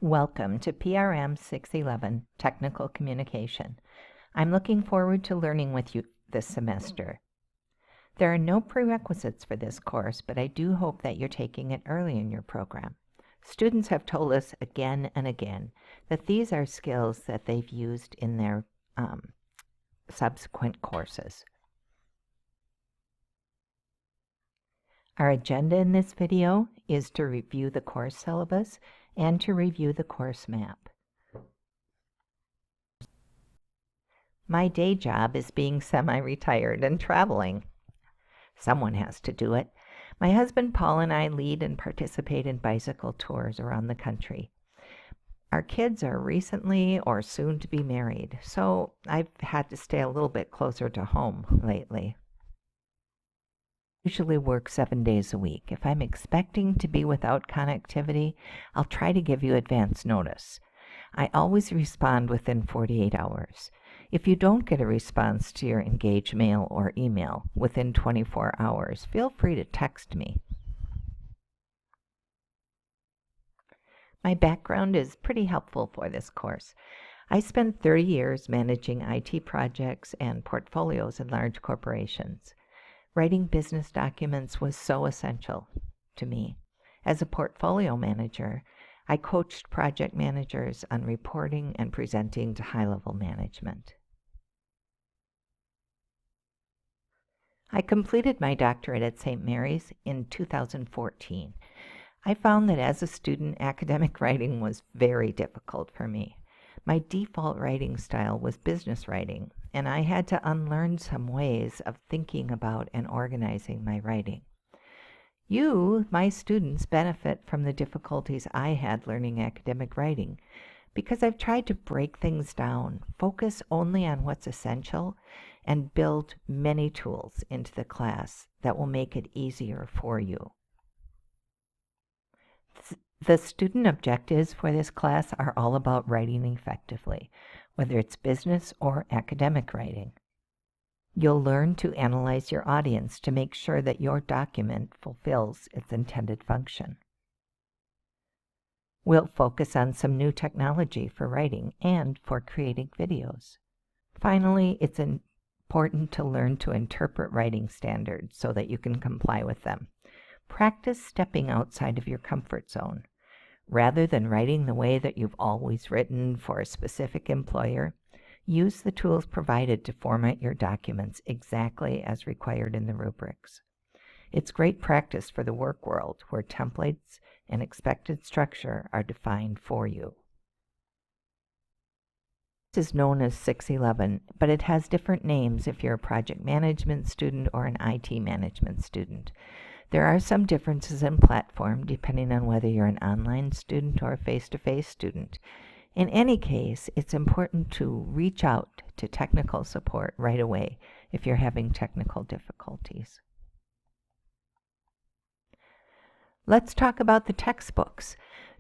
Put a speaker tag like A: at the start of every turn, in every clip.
A: Welcome to PRM611 Technical Communication. I'm looking forward to learning with you this semester. There are no prerequisites for this course, but I do hope that you're taking it early in your program. Students have told us again and again that these are skills that they've used in their subsequent courses. Our agenda in this video is to review the course syllabus and to review the course map. My day job is being semi-retired and traveling. Someone has to do it. My husband Paul and I lead and participate in bicycle tours around the country. Our kids are recently or soon to be married, so I've had to stay a little bit closer to home lately. I usually work 7 days a week. If I'm expecting to be without connectivity, I'll try to give you advance notice. I always respond within 48 hours. If you don't get a response to your Engage mail or email within 24 hours, feel free to text me. My background is pretty helpful for this course. I spent 30 years managing IT projects and portfolios in large corporations. Writing business documents was so essential to me. As a portfolio manager, I coached project managers on reporting and presenting to high-level management. I completed my doctorate at St. Mary's in 2014. I found that as a student, academic writing was very difficult for me. My default writing style was business writing, and I had to unlearn some ways of thinking about and organizing my writing. You, my students, benefit from the difficulties I had learning academic writing because I've tried to break things down, focus only on what's essential, and build many tools into the class that will make it easier for you. The student objectives for this class are all about writing effectively, whether it's business or academic writing. You'll learn to analyze your audience to make sure that your document fulfills its intended function. We'll focus on some new technology for writing and for creating videos. Finally, it's important to learn to interpret writing standards so that you can comply with them. Practice stepping outside of your comfort zone. Rather than writing the way that you've always written for a specific employer, use the tools provided to format your documents exactly as required in the rubrics. It's great practice for the work world where templates and expected structure are defined for you. This is known as 611, but it has different names if you're a project management student or an IT management student. There are some differences in platform depending on whether you're an online student or a face-to-face student. In any case, it's important to reach out to technical support right away if you're having technical difficulties. Let's talk about the textbooks.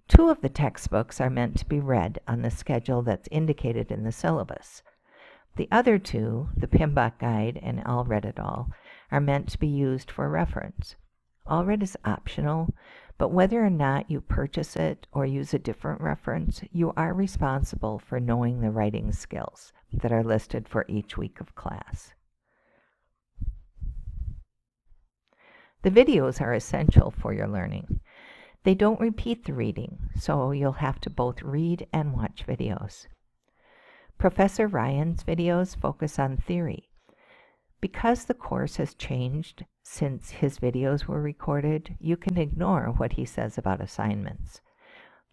A: 2 of the textbooks are meant to be read on the schedule that's indicated in the syllabus. The other 2, the PMBOK Guide and All Read It All, are meant to be used for reference. All Read is optional, but whether or not you purchase it or use a different reference, you are responsible for knowing the writing skills that are listed for each week of class. The videos are essential for your learning. They don't repeat the reading, so you'll have to both read and watch videos. Professor Ryan's videos focus on theory. Because the course has changed since his videos were recorded, you can ignore what he says about assignments.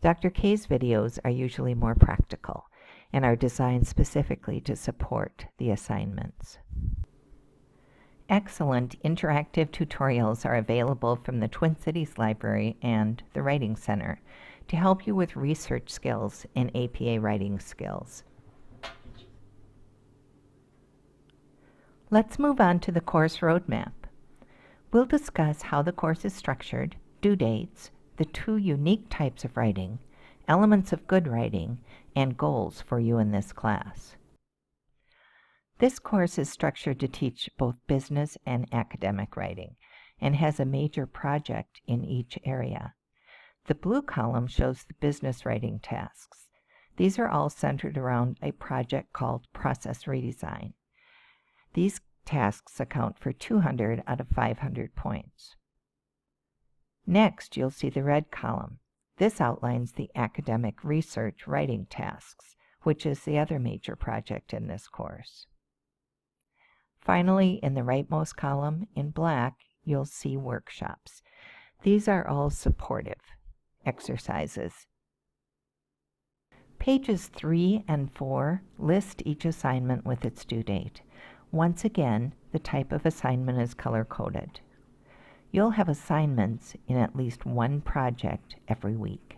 A: Dr. K's videos are usually more practical and are designed specifically to support the assignments. Excellent interactive tutorials are available from the Twin Cities Library and the Writing Center to help you with research skills and APA writing skills. Let's move on to the course roadmap. We'll discuss how the course is structured, due dates, the 2 unique types of writing, elements of good writing, and goals for you in this class. This course is structured to teach both business and academic writing and has a major project in each area. The blue column shows the business writing tasks. These are all centered around a project called Process Redesign. These tasks account for 200 out of 500 points. Next, you'll see the red column. This outlines the academic research writing tasks, which is the other major project in this course. Finally, in the rightmost column, in black, you'll see workshops. These are all supportive exercises. Pages 3 and 4 list each assignment with its due date. Once again, the type of assignment is color-coded. You'll have assignments in at least one project every week.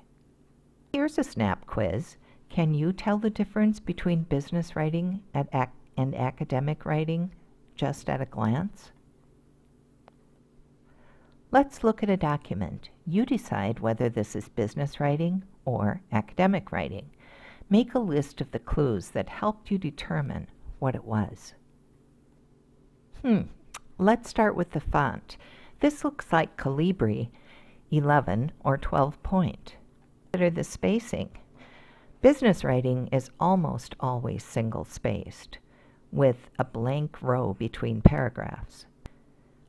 A: Here's a snap quiz. Can you tell the difference between business writing and academic writing just at a glance? Let's look at a document. You decide whether this is business writing or academic writing. Make a list of the clues that helped you determine what it was. Let's start with the font. This looks like Calibri 11 or 12 point. Consider the spacing. Business writing is almost always single-spaced, with a blank row between paragraphs.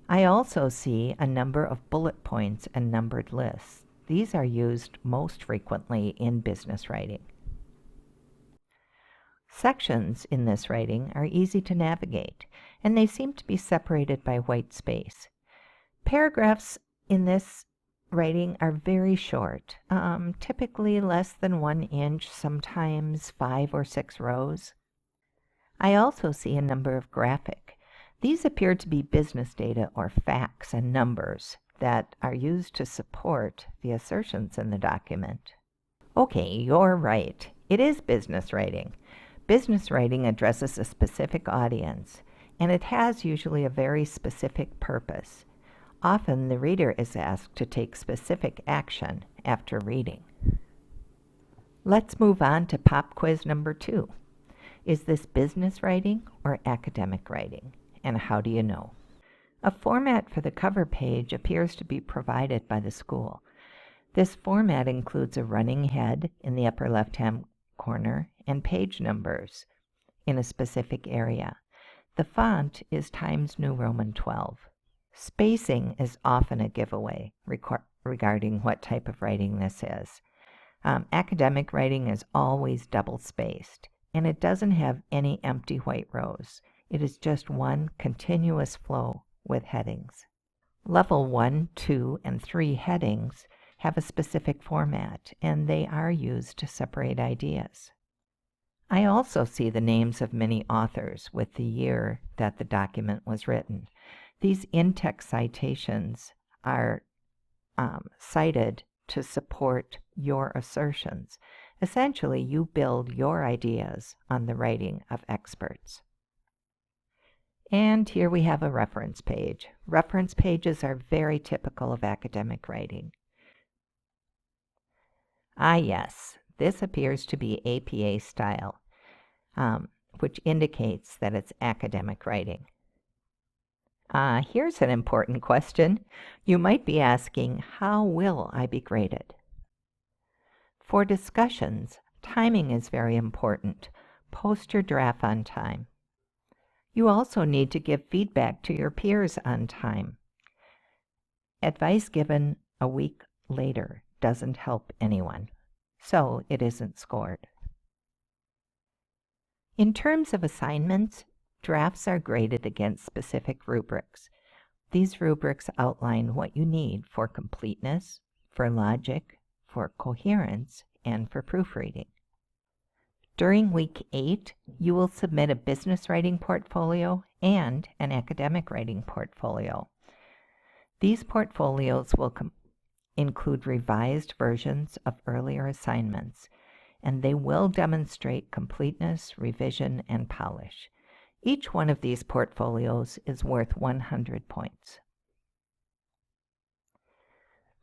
A: I also see a number of bullet points and numbered lists. These are used most frequently in business writing. Sections in this writing are easy to navigate, and they seem to be separated by white space. Paragraphs in this writing are very short, typically less than 1 inch, sometimes 5 or 6 rows. I also see a number of graphic. These appear to be business data or facts and numbers that are used to support the assertions in the document. Okay, you're right. It is business writing. Business writing addresses a specific audience, and it has usually a very specific purpose. Often the reader is asked to take specific action after reading. Let's move on to pop quiz number 2. Is this business writing or academic writing? And how do you know? A format for the cover page appears to be provided by the school. This format includes a running head in the upper left-hand corner and page numbers in a specific area. The font is Times New Roman 12. Spacing is often a giveaway regarding what type of writing this is. Academic writing is always double-spaced, and it doesn't have any empty white rows. It is just one continuous flow with headings. Level 1, 2, and 3 headings have a specific format, and they are used to separate ideas. I also see the names of many authors with the year that the document was written. These in-text citations are cited to support your assertions. Essentially, you build your ideas on the writing of experts. And here we have a reference page. Reference pages are very typical of academic writing. Yes, this appears to be APA style, which indicates that it's academic writing. Here's an important question. You might be asking, how will I be graded? For discussions, timing is very important. Post your draft on time. You also need to give feedback to your peers on time. Advice given a week later doesn't help anyone, so it isn't scored. In terms of assignments, drafts are graded against specific rubrics. These rubrics outline what you need for completeness, for logic, for coherence, and for proofreading. During week 8, you will submit a business writing portfolio and an academic writing portfolio. These portfolios will include revised versions of earlier assignments, and they will demonstrate completeness, revision, and polish. Each one of these portfolios is worth 100 points.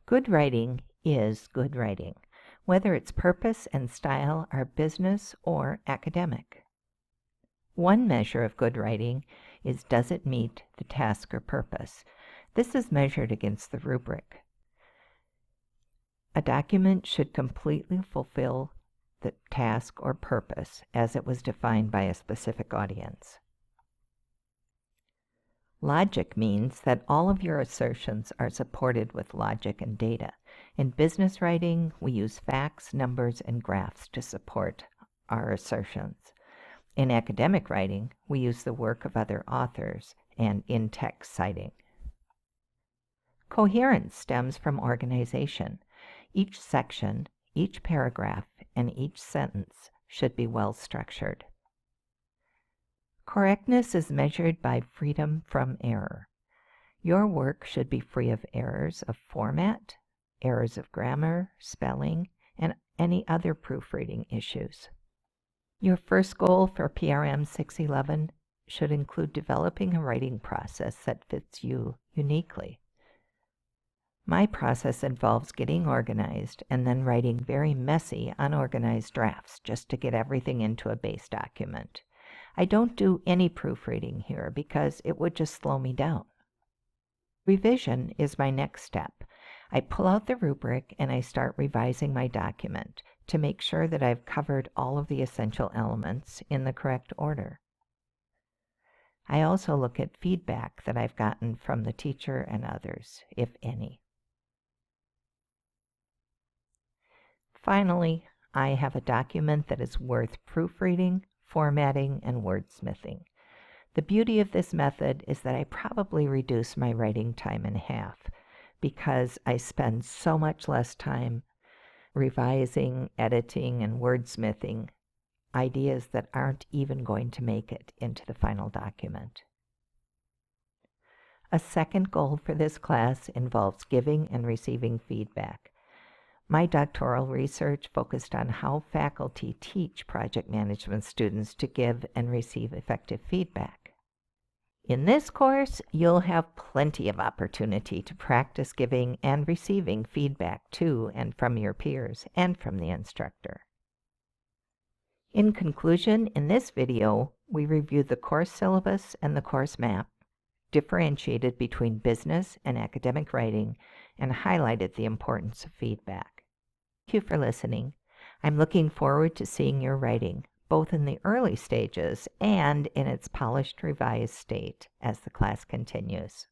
A: Good writing is good writing, whether its purpose and style are business or academic. One measure of good writing is, does it meet the task or purpose? This is measured against the rubric. A document should completely fulfill the task or purpose as it was defined by a specific audience. Logic means that all of your assertions are supported with logic and data. In business writing, we use facts, numbers, and graphs to support our assertions. In academic writing, we use the work of other authors and in-text citing. Coherence stems from organization. Each section, each paragraph, and each sentence should be well structured. Correctness is measured by freedom from error. Your work should be free of errors of format, errors of grammar, spelling, and any other proofreading issues. Your first goal for PRM611 should include developing a writing process that fits you uniquely. My process involves getting organized and then writing very messy, unorganized drafts just to get everything into a base document. I don't do any proofreading here because it would just slow me down. Revision is my next step. I pull out the rubric and I start revising my document to make sure that I've covered all of the essential elements in the correct order. I also look at feedback that I've gotten from the teacher and others, if any. Finally, I have a document that is worth proofreading, formatting, and wordsmithing. The beauty of this method is that I probably reduce my writing time in half because I spend so much less time revising, editing, and wordsmithing ideas that aren't even going to make it into the final document. A second goal for this class involves giving and receiving feedback. My doctoral research focused on how faculty teach project management students to give and receive effective feedback. In this course, you'll have plenty of opportunity to practice giving and receiving feedback to and from your peers and from the instructor. In conclusion, in this video, we reviewed the course syllabus and the course map, differentiated between business and academic writing, and highlighted the importance of feedback. Thank you for listening. I'm looking forward to seeing your writing, both in the early stages and in its polished, revised state as the class continues.